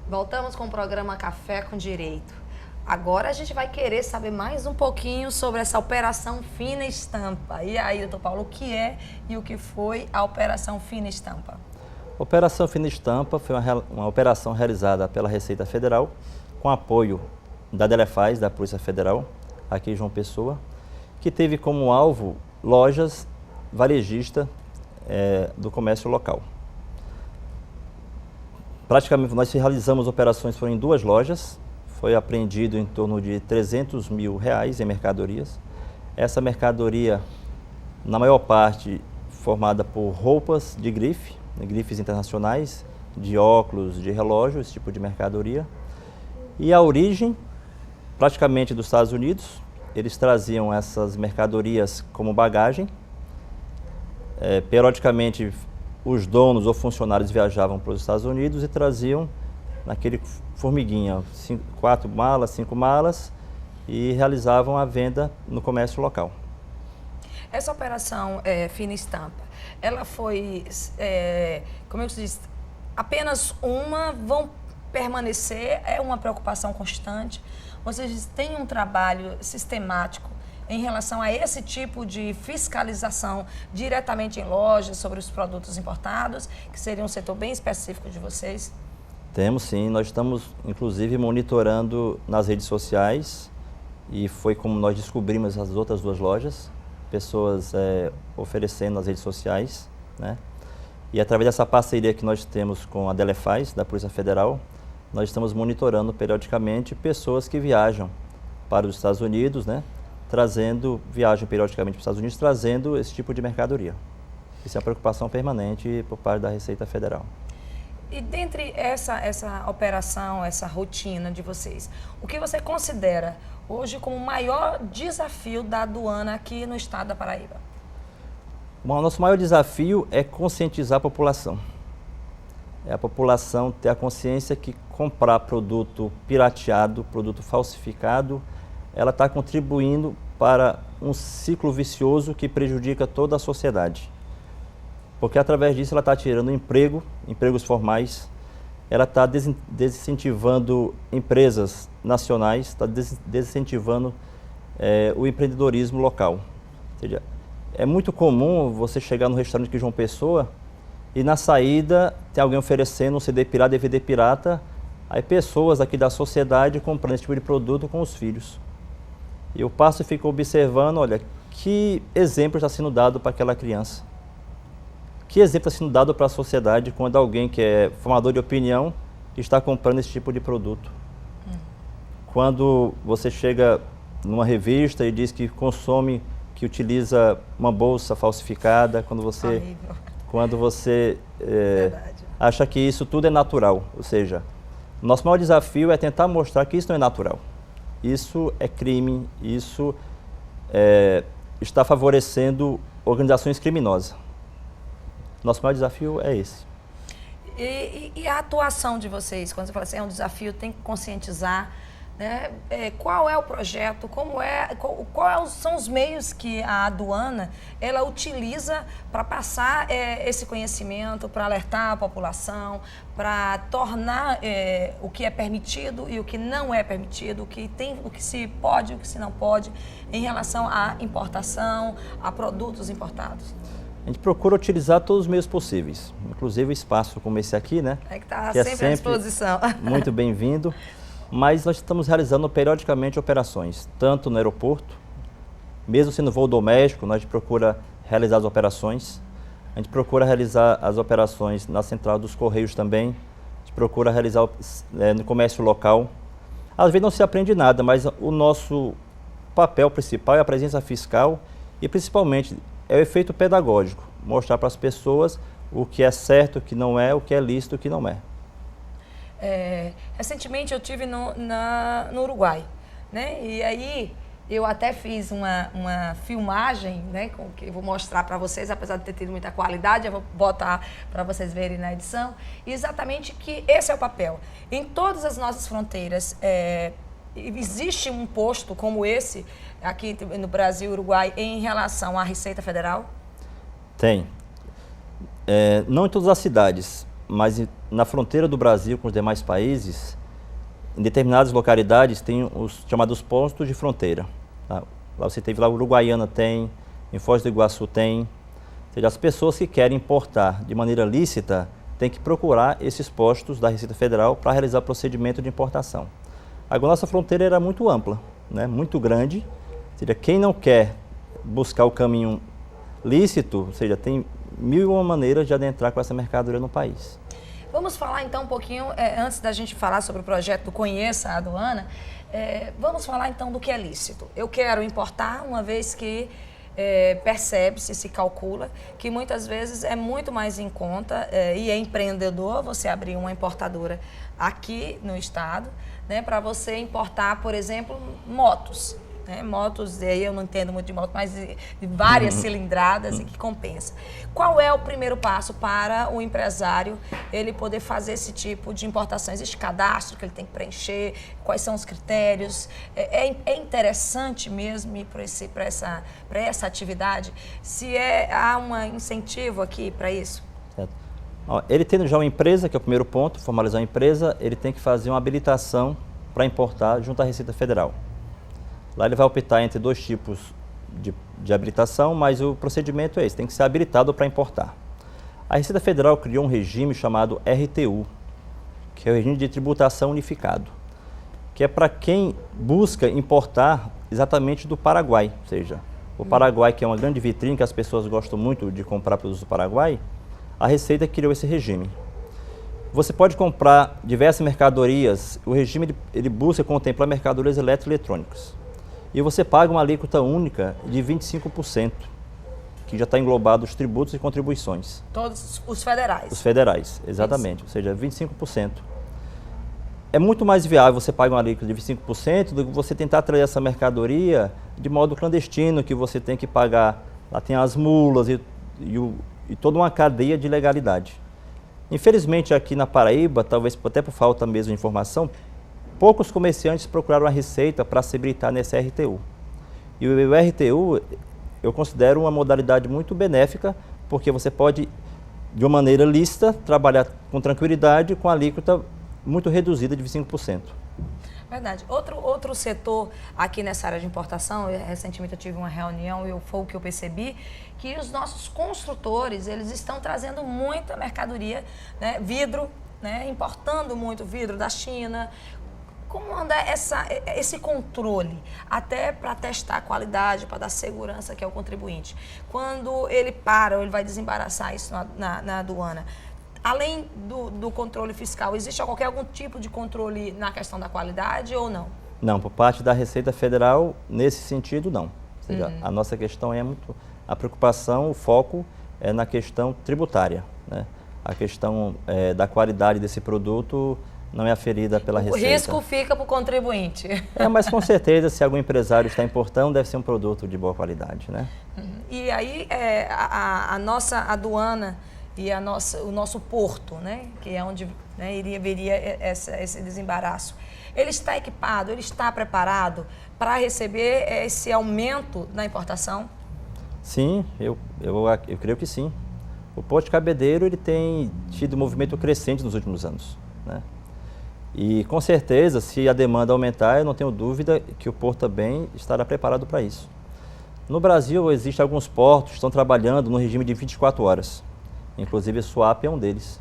Voltamos com o programa Café com Direito. Agora a gente vai querer saber mais um pouquinho sobre essa Operação Fina Estampa. E aí, doutor Paulo, o que é e o que foi a Operação Fina Estampa? A Operação Fina Estampa foi uma operação realizada pela Receita Federal com apoio da Delefaz, da Polícia Federal, aqui em João Pessoa, que teve como alvo lojas varejistas do comércio local. Praticamente nós realizamos operações, foram em 2 lojas, foi apreendido em torno de R$300 mil em mercadorias. Essa mercadoria, na maior parte, formada por roupas de grife, grifes internacionais, de óculos, de relógio, esse tipo de mercadoria. E a origem, praticamente dos Estados Unidos, eles traziam essas mercadorias como bagagem. Periodicamente, os donos ou funcionários viajavam para os Estados Unidos e traziam naquele formiguinha, 4 malas, 5 malas, e realizavam a venda no comércio local. Essa operação Fina Estampa, ela foi, como eu disse, apenas uma, vão permanecer, é uma preocupação constante? Vocês têm um trabalho sistemático em relação a esse tipo de fiscalização diretamente em lojas sobre os produtos importados, que seria um setor bem específico de vocês? Temos sim, nós estamos inclusive monitorando nas redes sociais e foi como nós descobrimos as outras 2 lojas, pessoas oferecendo nas redes sociais, né? E através dessa parceria que nós temos com a Delefaz, da Polícia Federal, nós estamos monitorando periodicamente pessoas que viajam para os Estados Unidos, né? Viajam periodicamente para os Estados Unidos, trazendo esse tipo de mercadoria. Isso é uma preocupação permanente por parte da Receita Federal. E dentre essa operação, essa rotina de vocês, o que você considera hoje como o maior desafio da aduana aqui no estado da Paraíba? Bom, o nosso maior desafio é conscientizar a população. É a população ter a consciência que comprar produto pirateado, produto falsificado, ela está contribuindo para um ciclo vicioso que prejudica toda a sociedade. Porque através disso ela está tirando empregos formais, ela está desincentivando empresas nacionais, está desincentivando o empreendedorismo local. Ou seja, é muito comum você chegar no restaurante aqui em João Pessoa e na saída tem alguém oferecendo um CD pirata, DVD pirata, aí pessoas aqui da sociedade comprando esse tipo de produto com os filhos. E eu passo e fico observando, olha, que exemplo está sendo dado para aquela criança. Que exemplo está sendo dado para a sociedade quando alguém que é formador de opinião está comprando esse tipo de produto? Quando você chega numa revista e diz que consome, que utiliza uma bolsa falsificada, quando você acha que isso tudo é natural. Ou seja, nosso maior desafio é tentar mostrar que isso não é natural. Isso é crime, isso está favorecendo organizações criminosas. Nosso maior desafio é esse. E a atuação de vocês, quando você fala assim, é um desafio, tem que conscientizar, né? Qual é o projeto, quais são os meios que a aduana ela utiliza para passar esse conhecimento, para alertar a população, para tornar o que é permitido e o que não é permitido, o que se pode e o que se não pode em relação à importação, a produtos importados? A gente procura utilizar todos os meios possíveis, inclusive o espaço como esse aqui, né? Que está sempre à disposição. Muito bem-vindo. Mas nós estamos realizando periodicamente operações, tanto no aeroporto, mesmo sendo voo doméstico, nós procura realizar as operações. A gente procura realizar as operações na central dos Correios também. A gente procura realizar no comércio local. Às vezes não se aprende nada, mas o nosso papel principal é a presença fiscal e principalmente é o efeito pedagógico, mostrar para as pessoas o que é certo, o que não é, o que é lícito, o que não é. Recentemente eu estive no Uruguai, né? E aí eu até fiz uma filmagem, né? Que eu vou mostrar para vocês, apesar de ter tido muita qualidade, eu vou botar para vocês verem na edição. Exatamente que esse é o papel. Em todas as nossas fronteiras, existe um posto como esse, aqui no Brasil e Uruguai, em relação à Receita Federal? Tem. Não em todas as cidades, mas na fronteira do Brasil com os demais países, em determinadas localidades tem os chamados postos de fronteira. Tá? Lá você teve, lá Uruguaiana tem, em Foz do Iguaçu tem. Ou seja, as pessoas que querem importar de maneira lícita têm que procurar esses postos da Receita Federal para realizar o procedimento de importação. Agora, nossa fronteira era muito ampla, né? Muito grande. Ou seja, quem não quer buscar o caminho lícito, ou seja, tem 1001 maneiras de adentrar com essa mercadoria no país. Vamos falar então um pouquinho, antes da gente falar sobre o projeto do Conheça a Aduana, vamos falar então do que é lícito. Eu quero importar, uma vez que percebe-se, se calcula, que muitas vezes é muito mais em conta e é empreendedor você abrir uma importadora aqui no estado, né, para você importar, por exemplo, motos. Motos, aí eu não entendo muito de moto, mas de várias cilindradas e que compensa. Qual é o primeiro passo para o empresário ele poder fazer esse tipo de importação? Existe cadastro que ele tem que preencher? Quais são os critérios? É interessante mesmo ir para essa atividade? Se há um incentivo aqui para isso? Certo. Ele tendo já uma empresa, que é o primeiro ponto, formalizar uma empresa, ele tem que fazer uma habilitação para importar junto à Receita Federal. Lá ele vai optar entre dois tipos de habilitação, mas o procedimento é esse, tem que ser habilitado para importar. A Receita Federal criou um regime chamado RTU, que é o regime de tributação unificado, que é para quem busca importar exatamente do Paraguai. Ou seja, o Paraguai, que é uma grande vitrine, que as pessoas gostam muito de comprar produtos do Paraguai, a Receita criou esse regime. Você pode comprar diversas mercadorias, o regime ele busca contemplar mercadorias eletroeletrônicas. E você paga uma alíquota única de 25%, que já está englobado os tributos e contribuições. Todos os federais? Os federais, exatamente, ou seja, 25%. É muito mais viável você pagar uma alíquota de 25% do que você tentar trazer essa mercadoria de modo clandestino, que você tem que pagar, lá tem as mulas e toda uma cadeia de legalidade. Infelizmente aqui na Paraíba, talvez até por falta mesmo de informação, poucos comerciantes procuraram a Receita para se habilitar nesse RTU. E o RTU eu considero uma modalidade muito benéfica, porque você pode, de uma maneira lícita, trabalhar com tranquilidade com a alíquota muito reduzida de 25%. Verdade. Outro setor aqui nessa área de importação, recentemente eu tive uma reunião e foi o que eu percebi, que os nossos construtores, eles estão trazendo muita mercadoria, né, vidro, né, importando muito vidro da China. Como anda esse controle, até para testar a qualidade, para dar segurança que é o contribuinte? Quando ele para ou ele vai desembaraçar isso na aduana, além do controle fiscal, existe algum tipo de controle na questão da qualidade ou não? Não, por parte da Receita Federal, nesse sentido, não. Ou seja, a nossa questão é muito... A preocupação, o foco é na questão tributária, né? A questão da qualidade desse produto não é aferida pela Receita. O risco fica para o contribuinte. Mas com certeza, se algum empresário está importando, deve ser um produto de boa qualidade, né? E aí, a nossa aduana e o nosso porto, né, que é onde, né, viria esse desembaraço, ele está equipado, ele está preparado para receber esse aumento na importação? Sim, eu creio que sim. O Porto de Cabedelo ele tem tido um movimento crescente nos últimos anos, né? E com certeza, se a demanda aumentar, eu não tenho dúvida que o porto também estará preparado para isso. No Brasil, existem alguns portos que estão trabalhando no regime de 24 horas. Inclusive, a Suape é um deles.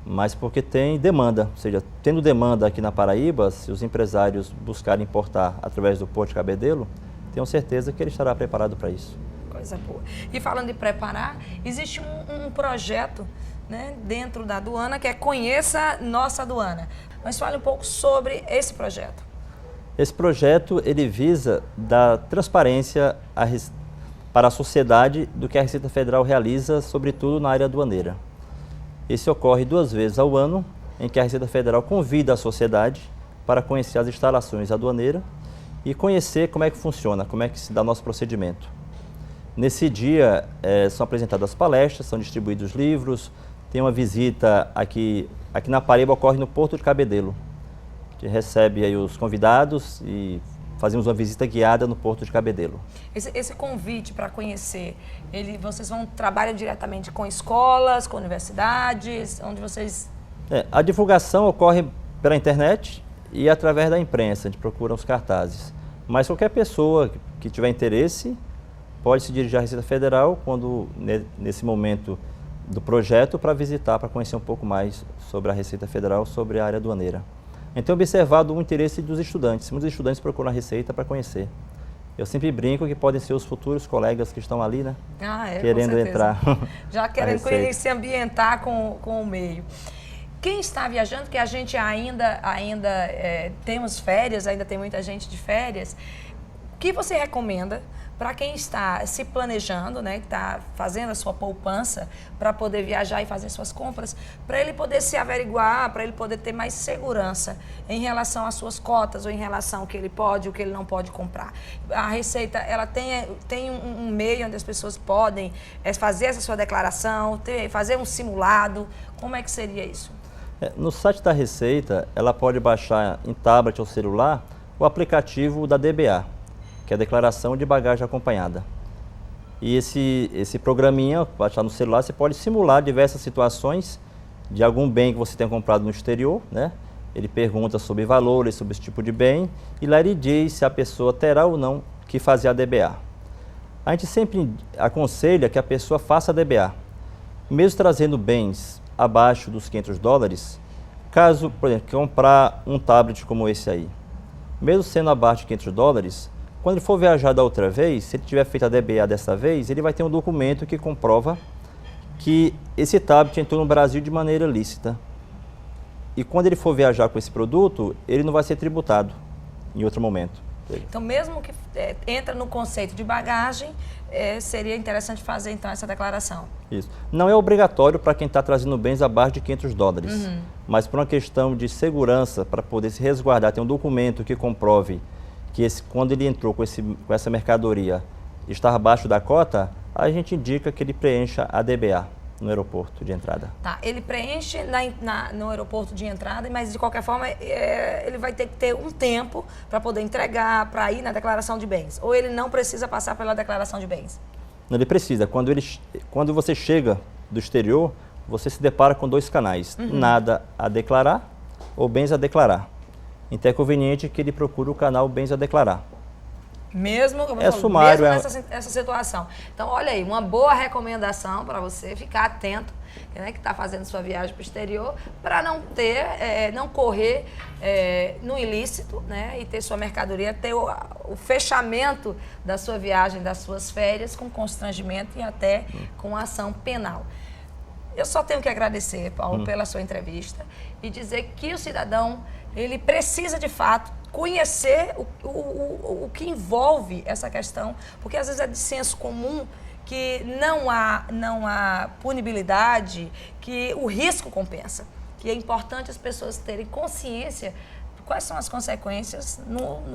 Mas porque tem demanda, ou seja, tendo demanda aqui na Paraíba, se os empresários buscarem importar através do Porto de Cabedelo, tenho certeza que ele estará preparado para isso. Coisa boa. E falando de preparar, existe um projeto, né, dentro da aduana, que é Conheça Nossa Aduana. Mas fale um pouco sobre esse projeto. Esse projeto, ele visa dar transparência para a sociedade do que a Receita Federal realiza, sobretudo na área aduaneira. Esse ocorre 2 vezes ao ano, em que a Receita Federal convida a sociedade para conhecer as instalações aduaneiras e conhecer como é que funciona, como é que se dá nosso procedimento. Nesse dia, são apresentadas palestras, são distribuídos livros, tem uma visita aqui na Paraíba, ocorre no Porto de Cabedelo, que recebe aí os convidados e fazemos uma visita guiada no Porto de Cabedelo. Esse convite para conhecer, vocês trabalham diretamente com escolas, com universidades, onde vocês... A divulgação ocorre pela internet e através da imprensa, a gente procura os cartazes. Mas qualquer pessoa que tiver interesse pode se dirigir à Receita Federal nesse momento do projeto para visitar, para conhecer um pouco mais sobre a Receita Federal, sobre a área aduaneira. Então, observado o interesse dos estudantes. Muitos estudantes procuram a Receita para conhecer. Eu sempre brinco que podem ser os futuros colegas que estão ali, né? Querendo entrar. Já querendo se ambientar com o meio. Quem está viajando, que a gente ainda temos férias, ainda tem muita gente de férias, o que você recomenda para quem está se planejando, né, que está fazendo a sua poupança para poder viajar e fazer suas compras, para ele poder se averiguar, para ele poder ter mais segurança em relação às suas cotas ou em relação ao que ele pode, o que ele não pode comprar? A Receita, ela tem um meio onde as pessoas podem fazer essa sua declaração, fazer um simulado. Como é que seria isso? No site da Receita, ela pode baixar em tablet ou celular o aplicativo da DBA, que é a Declaração de Bagagem Acompanhada. E esse programinha, baixar no celular, você pode simular diversas situações de algum bem que você tenha comprado no exterior, né? Ele pergunta sobre valores, sobre esse tipo de bem, e lá ele diz se a pessoa terá ou não que fazer a DBA. A gente sempre aconselha que a pessoa faça a DBA, mesmo trazendo bens abaixo dos $500, caso, por exemplo, comprar um tablet como esse aí, mesmo sendo abaixo de $500, quando ele for viajar da outra vez, se ele tiver feito a DBA dessa vez, ele vai ter um documento que comprova que esse tablet entrou no Brasil de maneira lícita. E quando ele for viajar com esse produto, ele não vai ser tributado em outro momento. Então, mesmo que entra no conceito de bagagem, seria interessante fazer então essa declaração. Isso. Não é obrigatório para quem está trazendo bens abaixo de $500, mas por uma questão de segurança, para poder se resguardar, tem um documento que comprove que quando ele entrou com essa mercadoria estar abaixo da cota, a gente indica que ele preencha a DBA no aeroporto de entrada. Tá, ele preenche no aeroporto de entrada, mas de qualquer forma ele vai ter que ter um tempo para poder entregar, para ir na declaração de bens. Ou ele não precisa passar pela declaração de bens? Não, ele precisa. Quando você chega do exterior, você se depara com dois canais. Nada a declarar ou bens a declarar. Então é conveniente que ele procure o canal bens a declarar. Mesmo, como sumário, nessa situação. Então, olha aí, uma boa recomendação para você ficar atento, né, que está fazendo sua viagem para o exterior, para não correr no ilícito, né, e ter sua mercadoria, ter o fechamento da sua viagem, das suas férias, com constrangimento e até com ação penal. Eu só tenho que agradecer, Paulo, pela sua entrevista e dizer que o cidadão, ele precisa de fato conhecer o que envolve essa questão, porque às vezes é de senso comum que não há punibilidade, que o risco compensa, que é importante as pessoas terem consciência de quais são as consequências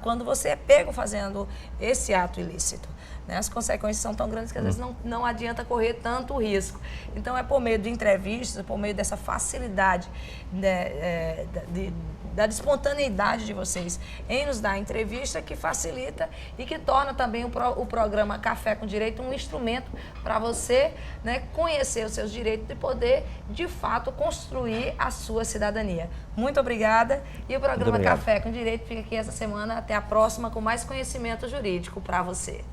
quando você é pego fazendo esse ato ilícito. Né? As consequências são tão grandes que às vezes não adianta correr tanto risco. Então é por meio de entrevistas, por meio dessa facilidade da espontaneidade de vocês em nos dar entrevista, que facilita e que torna também o programa Café com Direito um instrumento para você, né, conhecer os seus direitos e poder, de fato, construir a sua cidadania. Muito obrigada. E o programa Café com Direito fica aqui essa semana. Até a próxima com mais conhecimento jurídico para você.